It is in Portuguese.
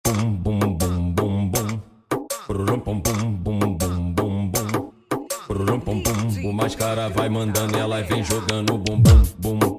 Bum bum bum bum bum. Pururum pum pum bum bum bum bum. Pururum pum pum. O Mascara vai mandando e ela vem jogando bum bum bum.